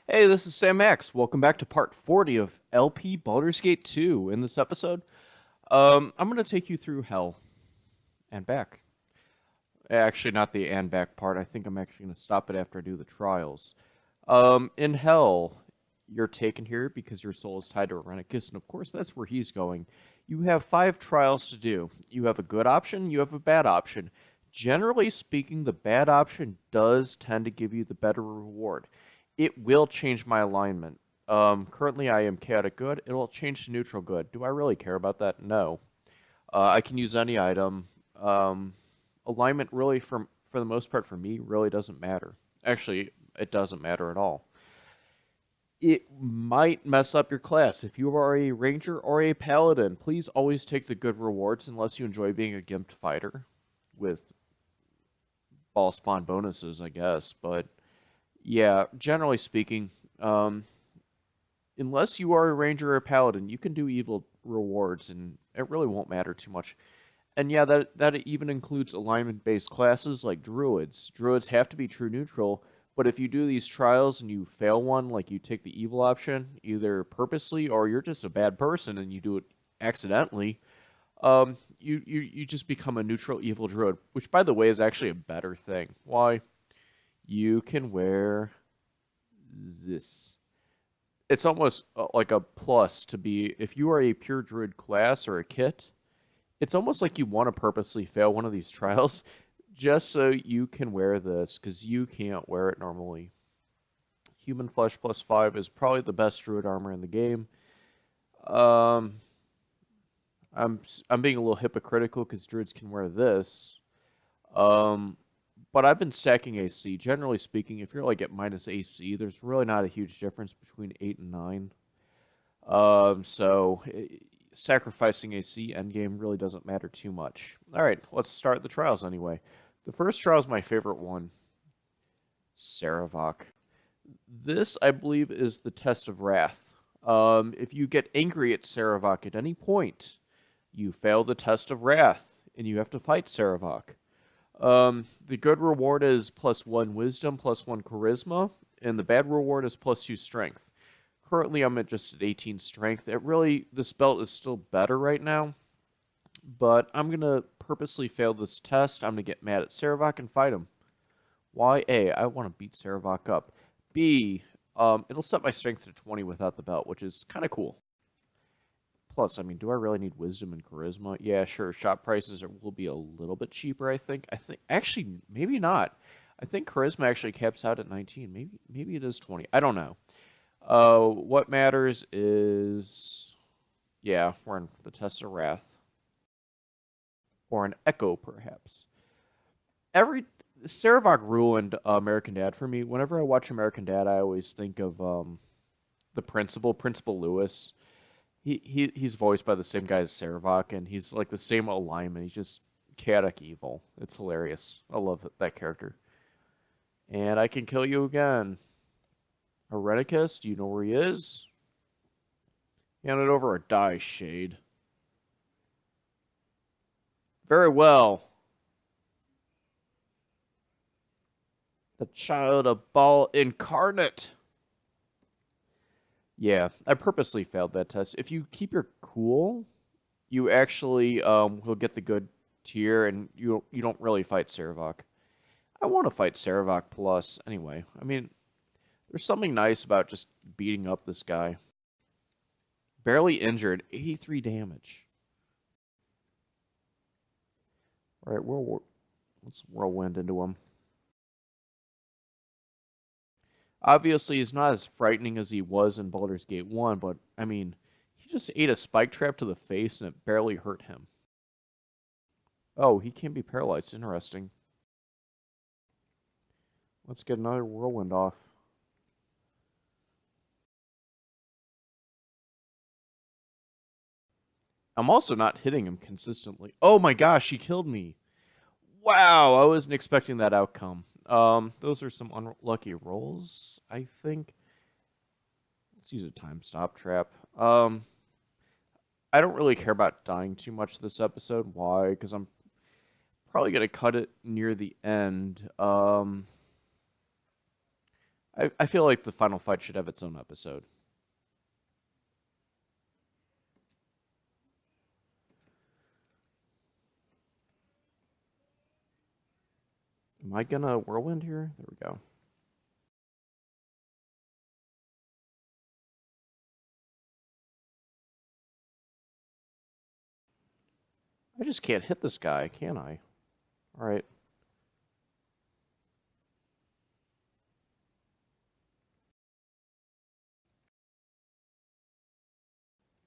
Hey, this is Sam Max. Welcome back to part 40 of LP Baldur's Gate 2. In this episode, I'm going to take you through Hell and back. Actually, not the and back part. I think I'm actually going to stop it after I do the trials. In Hell, you're taken here because your soul is tied to Irenicus, and of course, that's where he's going. You have 5 trials to do. You have a good option, you have a bad option. Generally speaking, the bad option does tend to give you the better reward. It will change my alignment. Currently, I am chaotic good. It'll change to neutral good. Do I really care about that? No. I can use any item. Alignment really, for the most part, for me, really doesn't matter. Actually, it doesn't matter at all. It might mess up your class. If you are a ranger or a paladin, please always take the good rewards unless you enjoy being a gimped fighter with ball spawn bonuses, I guess. But yeah, generally speaking, unless you are a ranger or a paladin, you can do evil rewards, and it really won't matter too much. And yeah, that even includes alignment-based classes like druids. Druids have to be true neutral, but if you do these trials and you fail one, like you take the evil option, either purposely or you're just a bad person and you do it accidentally, you just become a neutral evil druid, which by the way is actually a better thing. Why? You can wear this. It's almost like a plus to be, if you are a pure druid class or a kit, it's almost like you want to purposely fail one of these trials just so you can wear this, because you can't wear it normally. Human flesh +5 is probably the best druid armor in the game. Um, I'm being a little hypocritical because druids can wear this. Um, but I've been stacking AC. Generally speaking, if you're like at minus AC, there's really not a huge difference between 8 and 9. Sacrificing AC endgame really doesn't matter too much. All right, let's start the trials anyway. The first trial is my favorite one, Saravok. This, I believe, is the test of wrath. If you get angry at Saravok at any point, you fail the test of wrath, and you have to fight Saravok. The good reward is +1 wisdom, +1 charisma, and the bad reward is +2 strength. Currently, I'm at just at 18 strength. This belt is still better right now, but I'm going to purposely fail this test. I'm going to get mad at Saravok and fight him. Why? A, I want to beat Saravok up. B, it'll set my strength to 20 without the belt, which is kind of cool. Plus, I mean, do I really need wisdom and charisma? Yeah, sure. Shop prices will be a little bit cheaper, I think. Actually, maybe not. I think charisma actually caps out at 19. Maybe it is 20. I don't know. What matters is, yeah, we're in the Test of Wrath. Or an Echo, perhaps. Saravok ruined American Dad for me. Whenever I watch American Dad, I always think of the Principal Lewis. He's voiced by the same guy as Saravok, and he's like the same alignment. He's just chaotic evil. It's hilarious. I love that character. And I can kill you again. Irenicus, do you know where he is? Hand it over or die, Shade. Very well. The child of Baal incarnate. Yeah, I purposely failed that test. If you keep your cool, you actually will get the good tier, and you don't really fight Saravok. I want to fight Saravok plus anyway. I mean, there's something nice about just beating up this guy. Barely injured, 83 damage. All right, let's whirlwind into him. Obviously, he's not as frightening as he was in Baldur's Gate 1, but, I mean, he just ate a spike trap to the face and it barely hurt him. Oh, he can be paralyzed. Interesting. Let's get another whirlwind off. I'm also not hitting him consistently. Oh my gosh, he killed me. Wow, I wasn't expecting that outcome. Those are some unlucky rolls, I think. Let's use a time stop trap. I don't really care about dying too much this episode. Why? Because I'm probably going to cut it near the end. I feel like the final fight should have its own episode. Am I gonna whirlwind here? There we go. I just can't hit this guy, can I? All right.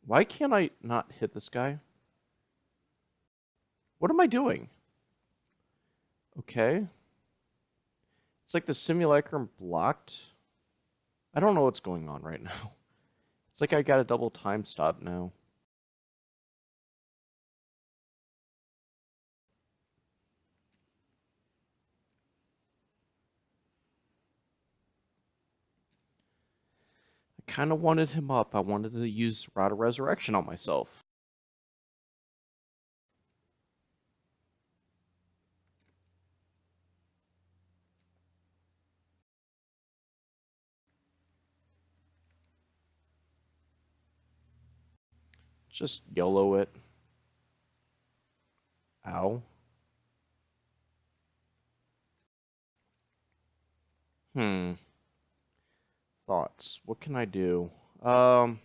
Why can't I not hit this guy? What am I doing? Okay. It's like the simulacrum blocked. I don't know what's going on right now. It's like I got a double time stop now. I kind of wanted him up. I wanted to use Rod of Resurrection on myself. Just YOLO it. Ow. Thoughts. What can I do? I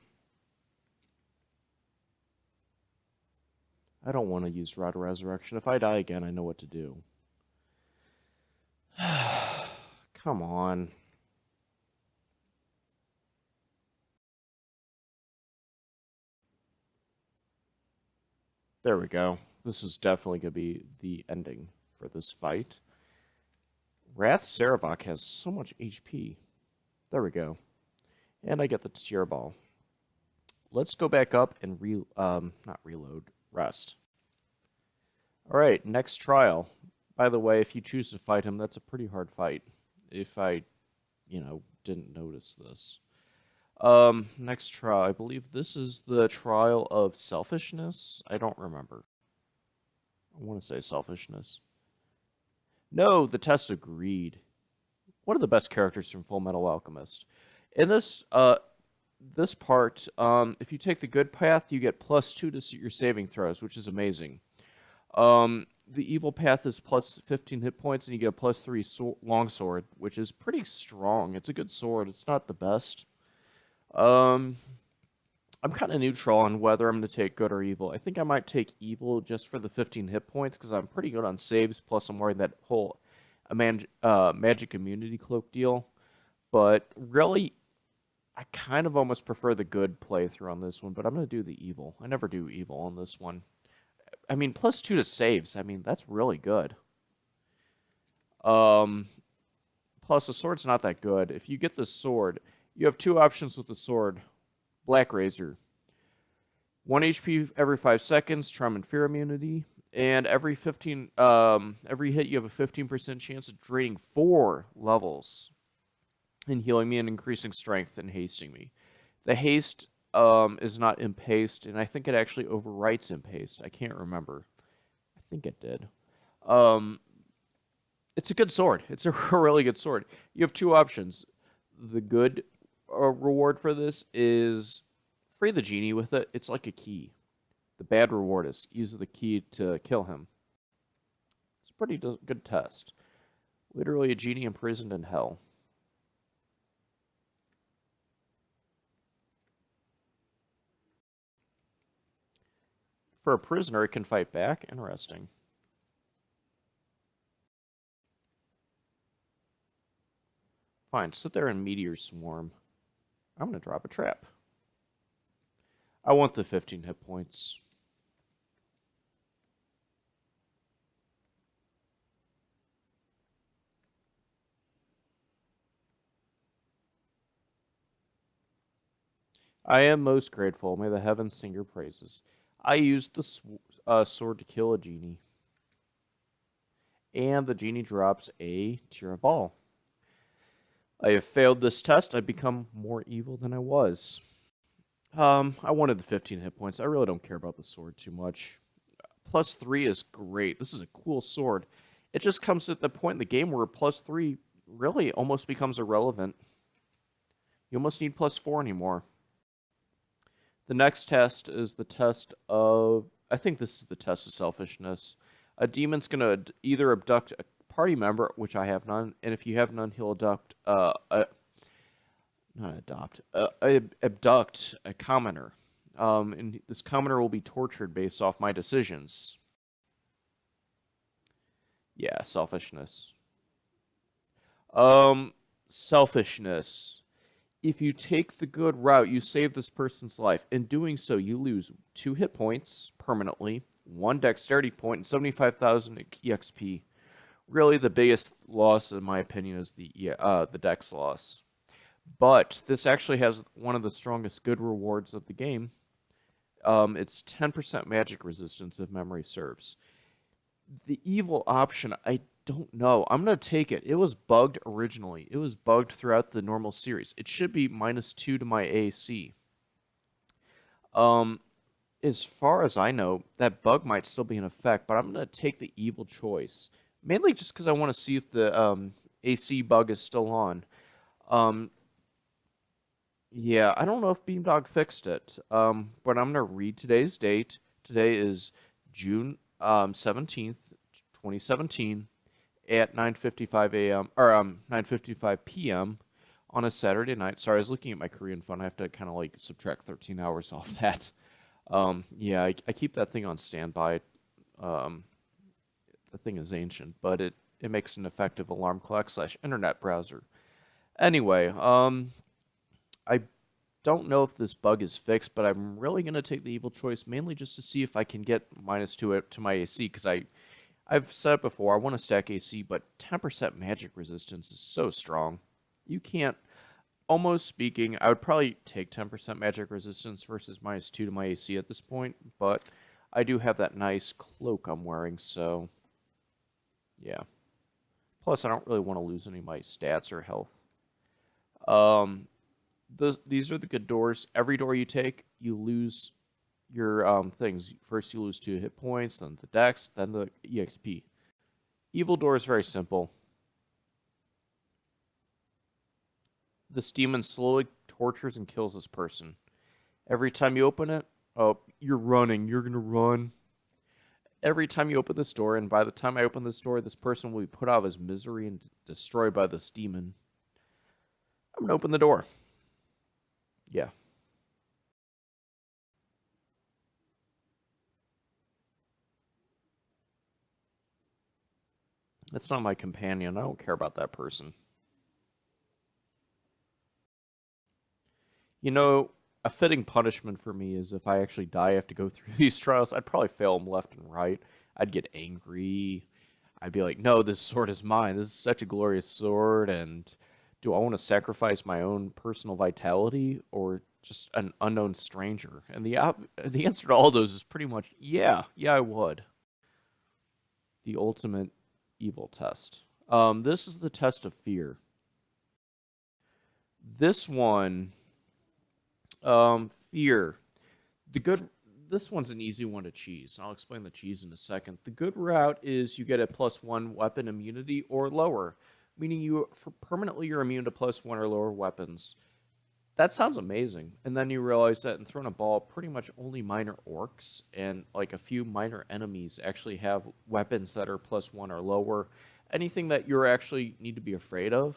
don't want to use Rod of Resurrection. If I die again, I know what to do. Come on. There we go. This is definitely going to be the ending for this fight. Wrath Saravok has so much HP. There we go. And I get the Tier Ball. Let's go back up and not reload, rest. Alright, next trial. By the way, if you choose to fight him, that's a pretty hard fight. If I, didn't notice this. Next trial. I believe this is the trial of selfishness. I don't remember. I want to say selfishness. No, the test of greed. One of the best characters from Full Metal Alchemist. In this this part, if you take the good path, you get +2 to your saving throws, which is amazing. The evil path is plus 15 hit points, and you get a +3 longsword, which is pretty strong. It's a good sword. It's not the best. I'm kind of neutral on whether I'm going to take good or evil. I think I might take evil just for the 15 hit points, because I'm pretty good on saves, plus I'm wearing that whole magic immunity cloak deal. But really, I kind of almost prefer the good playthrough on this one, but I'm going to do the evil. I never do evil on this one. I mean, +2 to saves. I mean, that's really good. Plus, the sword's not that good. If you get the sword, you have two options with the sword. Black Razor. 1 HP every 5 seconds, Charm and Fear immunity. And every hit you have a 15% chance of draining 4 levels. And healing me and increasing strength and hasting me. The haste is not imp haste, and I think it actually overwrites imp haste. I can't remember. I think it did. It's a good sword. It's a really good sword. You have two options. The good reward for this is free the genie with it. It's like a key. The bad reward is use the key to kill him. It's a pretty good test. Literally a genie imprisoned in hell. For a prisoner, it can fight back. Interesting. Fine, sit there and meteor swarm. I'm going to drop a trap. I want the 15 hit points. I am most grateful. May the heavens sing your praises. I used the sword to kill a genie. And the genie drops a Tier Ball. I have failed this test. I've become more evil than I was. I wanted the 15 hit points. I really don't care about the sword too much. +3 is great. This is a cool sword. It just comes at the point in the game where +3 really almost becomes irrelevant. You almost need +4 anymore. The next test is the test of, I think this is the test of selfishness. A demon's going to either abduct a party member, which I have none, and if you have none, he'll abduct a commoner. And this commoner will be tortured based off my decisions. Yeah, selfishness. Selfishness. If you take the good route, you save this person's life. In doing so, you lose 2 hit points permanently, 1 dexterity point, and 75,000 EXP. Really, the biggest loss, in my opinion, is the dex loss. But this actually has one of the strongest good rewards of the game. It's 10% magic resistance, if memory serves. The evil option, I don't know. I'm going to take it. It was bugged originally. It was bugged throughout the normal series. It should be -2 to my AC. As far as I know, that bug might still be in effect, but I'm going to take the evil choice. Mainly just because I want to see if the AC bug is still on. Yeah, I don't know if Beamdog fixed it, but I'm going to read today's date. Today is June 17th, 2017, at 9:55 a.m. or 9:55 p.m. on a Saturday night. Sorry, I was looking at my Korean phone. I have to kind of like subtract 13 hours off that. Yeah, I keep that thing on standby. The thing is ancient, but it makes an effective alarm clock / internet browser. Anyway, I don't know if this bug is fixed, but I'm really going to take the evil choice mainly just to see if I can get -2 to my AC, because I've said it before, I want to stack AC, but 10% magic resistance is so strong. You can't, almost speaking, I would probably take 10% magic resistance versus -2 to my AC at this point, but I do have that nice cloak I'm wearing, so yeah. Plus, I don't really want to lose any of my stats or health. These are the good doors. Every door you take, you lose your things. First, you lose 2 hit points, then the dex, then the EXP. Evil door is very simple. This demon slowly tortures and kills this person. Every time you open it, oh, you're running. You're going to run. Every time you open this door, and by the time I open this door, this person will be put out of his misery and destroyed by this demon. I'm going to open the door. Yeah. That's not my companion. I don't care about that person. You know, a fitting punishment for me is if I actually die, I have to go through these trials. I'd probably fail them left and right. I'd get angry. I'd be like, no, this sword is mine. This is such a glorious sword. And do I want to sacrifice my own personal vitality or just an unknown stranger? And the answer to all those is pretty much, yeah, I would. The ultimate evil test. This is the test of fear. This one, fear. This one's an easy one to cheese. I'll explain the cheese in a second. The good route is you get a +1 weapon immunity or lower, meaning permanently you're immune to +1 or lower weapons. That sounds amazing. And then you realize that in Throne of Ball, pretty much only minor orcs and like a few minor enemies actually have weapons that are +1 or lower. Anything that you actually need to be afraid of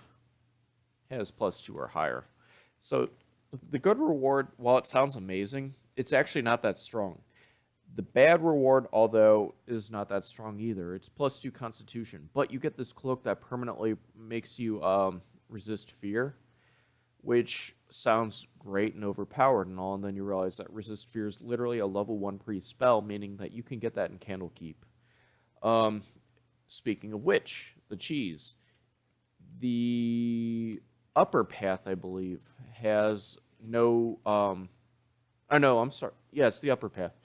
has +2 or higher. So the good reward, while it sounds amazing, it's actually not that strong. The bad reward, although, is not that strong either. It's +2 Constitution, but you get this cloak that permanently makes you resist fear, which sounds great and overpowered and all, and then you realize that resist fear is literally a level 1 pre-spell, meaning that you can get that in Candlekeep. Speaking of which, the cheese. The upper path, I believe, has no... oh, no, I'm sorry. Yeah, it's the upper path.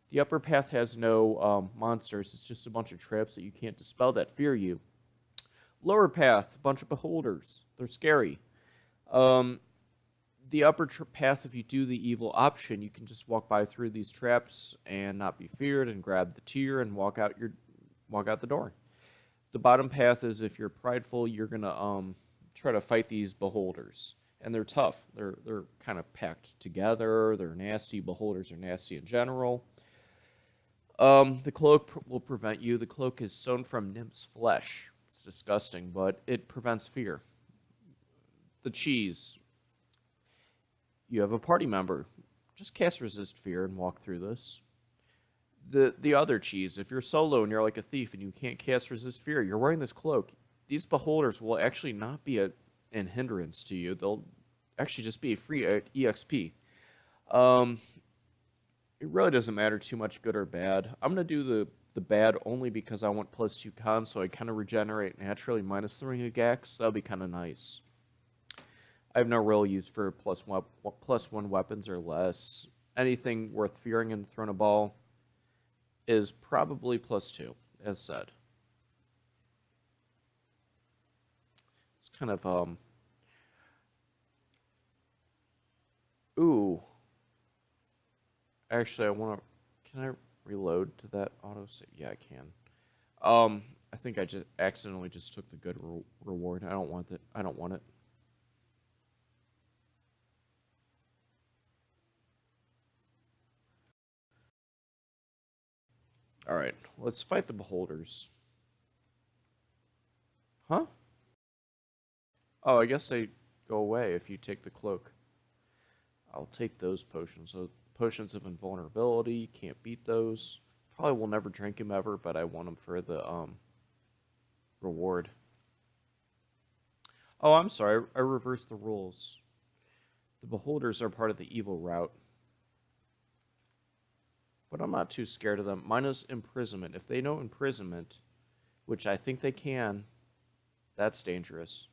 The upper path has no monsters. It's just a bunch of traps that you can't dispel that fear you. Lower path, a bunch of beholders. They're scary. The upper path, if you do the evil option, you can just walk by through these traps and not be feared and grab the tier and walk out the door. The bottom path is if you're prideful, you're gonna try to fight these beholders. and they're tough. They're kind of packed together. They're nasty. Beholders are nasty in general. The cloak will prevent you. The cloak is sewn from nymph's flesh. It's disgusting, but it prevents fear. The cheese. You have a party member. Just cast resist fear and walk through this. The other cheese. If you're solo and you're like a thief and you can't cast resist fear, you're wearing this cloak. These beholders will actually not be an hindrance to you. They'll actually just be a free EXP. It really doesn't matter too much good or bad. I'm going to do the bad only because I want +2 con, so I kind of regenerate naturally -3 a Gax. That'll be kind of nice. I have no real use for +1 weapons or less. Anything worth fearing and throwing a ball is probably +2, as said. It's kind of, ooh. Actually, can I reload to that autosave? Yeah, I can. I think I just accidentally just took the good reward. I don't want it. I don't want it. All right, let's fight the beholders. Huh? Oh, I guess they go away if you take the cloak. I'll take those potions. So potions of invulnerability, can't beat those. Probably will never drink them ever, but I want them for the reward. Oh, I'm sorry. I reversed the rules. The beholders are part of the evil route. But I'm not too scared of them. Minus imprisonment. If they know imprisonment, which I think they can, that's dangerous.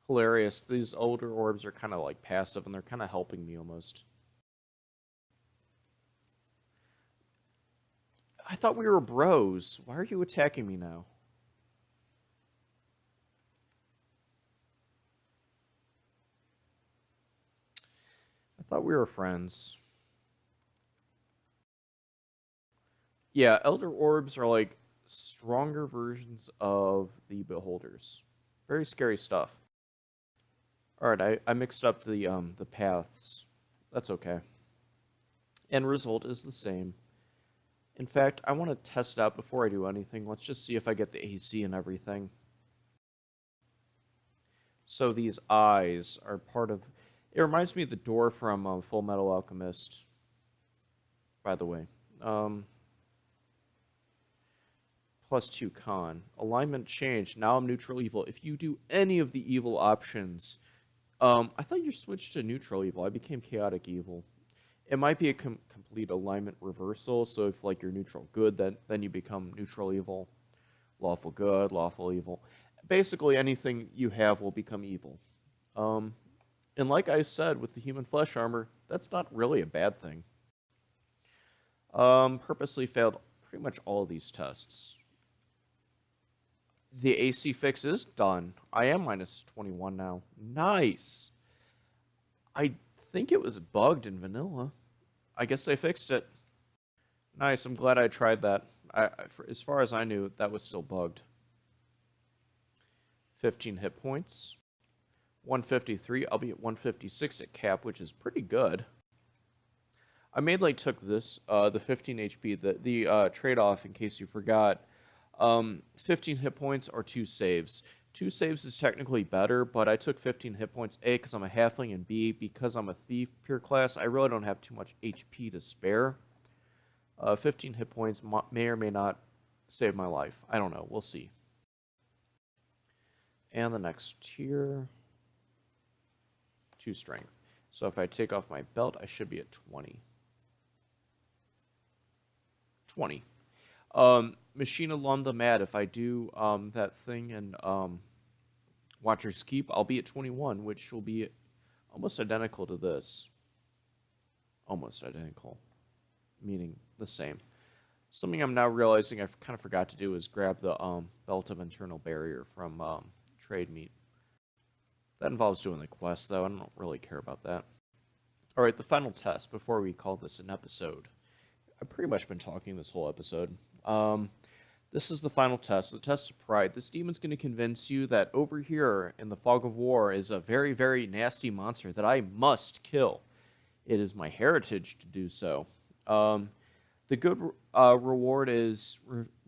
Hilarious. These older orbs are kind of like passive, and they're kind of helping me almost. I thought we were bros. Why are you attacking me now? I thought we were friends. Yeah, Elder Orbs are like stronger versions of the Beholders. Very scary stuff. Alright, I mixed up the paths. That's okay. End result is the same. In fact, I want to test it out before I do anything. Let's just see if I get the AC and everything. So these eyes are part of... It reminds me of the door from Full Metal Alchemist, by the way. +2 con. Alignment changed. Now I'm neutral evil. If you do any of the evil options... I thought you switched to neutral evil. I became chaotic evil. It might be a complete alignment reversal, so if like you're neutral good, then you become neutral evil. Lawful good, lawful evil. Basically anything you have will become evil. And like I said, with the human flesh armor, that's not really a bad thing. Purposely failed pretty much all of these tests. The AC fix is done. I am -21 now. Nice. I think it was bugged in vanilla. I guess they fixed it. Nice. I'm glad I tried that. As far as I knew, that was still bugged. 15 hit points. 153. I'll be at 156 at cap, which is pretty good. I mainly took this, the 15 HP, the trade-off, in case you forgot. 15 hit points or 2 saves. 2 saves is technically better, but I took 15 hit points, A, because I'm a halfling, and B, because I'm a thief pure class, I really don't have too much HP to spare. 15 hit points may or may not save my life. I don't know. We'll see. And the next tier, 2 strength. So if I take off my belt, I should be at 20. 20. Machine along the mat, if I do that thing and Watcher's Keep, I'll be at 21, which will be almost identical to this. Almost identical, meaning the same. Something I'm now realizing I kind of forgot to do is grab the Belt of Internal Barrier from Trade Meat. That involves doing the quest, though. I don't really care about that. Alright, the final test before we call this an episode. I've pretty much been talking this whole episode. This is the final test, the test of pride. This demon's going to convince you that over here in the fog of war is a very, very nasty monster that I must kill. It is my heritage to do so. The good reward is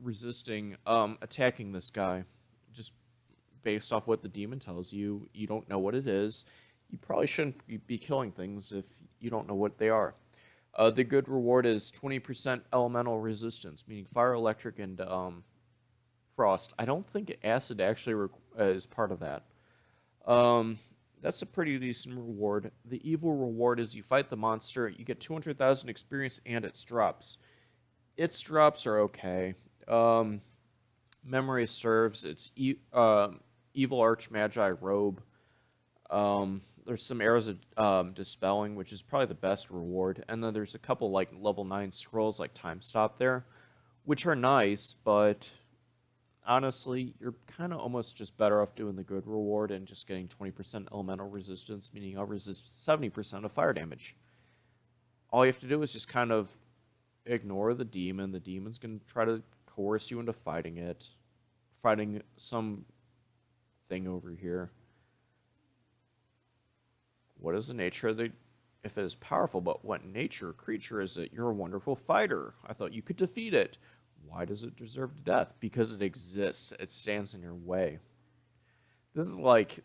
resisting attacking this guy. Just based off what the demon tells you, you don't know what it is. You probably shouldn't be killing things if you don't know what they are. The good reward is 20% elemental resistance, meaning fire, electric, and frost. I don't think acid actually is part of that. That's a pretty decent reward. The evil reward is you fight the monster, you get 200,000 experience, and its drops. Its drops are okay. Memory serves. It's evil archmagi robe. There's some arrows of dispelling, which is probably the best reward. And then there's a couple like level 9 scrolls like time stop there, which are nice, but honestly, you're kind of almost just better off doing the good reward and just getting 20% elemental resistance, meaning I'll resist 70% of fire damage. All you have to do is just kind of ignore the demon. The demon's going to try to coerce you into fighting it. Fighting some thing over here. What is the nature of the... If it is powerful, but what nature or creature is it? You're a wonderful fighter. I thought you could defeat it. Why does it deserve death? Because it exists. It stands in your way. This is like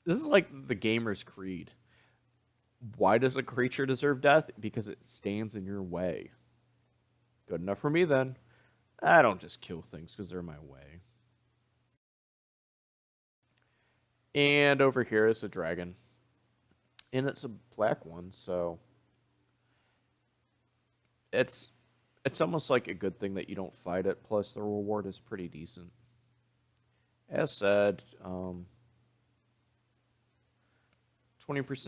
the gamer's creed. Why does a creature deserve death? Because it stands in your way. Good enough for me then. I don't just kill things because they're in my way. And over here is a dragon. And it's a black one, so it's almost like a good thing that you don't fight it, plus the reward is pretty decent. As said, 20%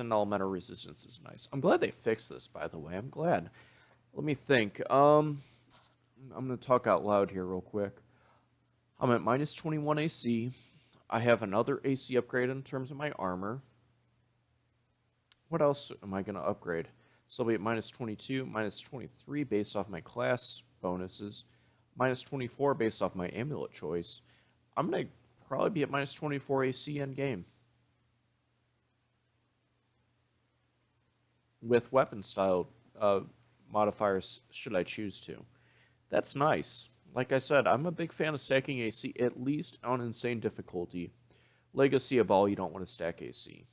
elemental resistance is nice. I'm glad they fixed this, by the way. I'm glad. Let me think. I'm going to talk out loud here real quick. I'm at minus 21 AC. I have another AC upgrade in terms of my armor. What else am I going to upgrade? So I'll be at minus 22, minus 23 based off my class bonuses, minus 24 based off my amulet choice. I'm going to probably be at minus 24 AC end game. With weapon style modifiers, should I choose to. That's nice. Like I said, I'm a big fan of stacking AC, at least on insane difficulty. Legacy of all, you don't want to stack AC.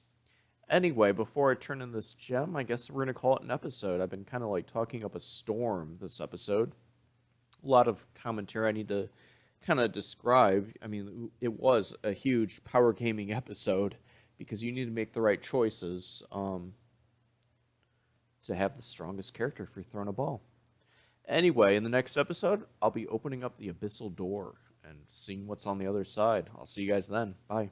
Anyway, before I turn in this gem, I guess we're going to call it an episode. I've been kind of like talking up a storm this episode. A lot of commentary I need to kind of describe. I mean, it was a huge power gaming episode because you need to make the right choices to have the strongest character for throwing a ball. Anyway, in the next episode, I'll be opening up the abyssal door and seeing what's on the other side. I'll see you guys then. Bye.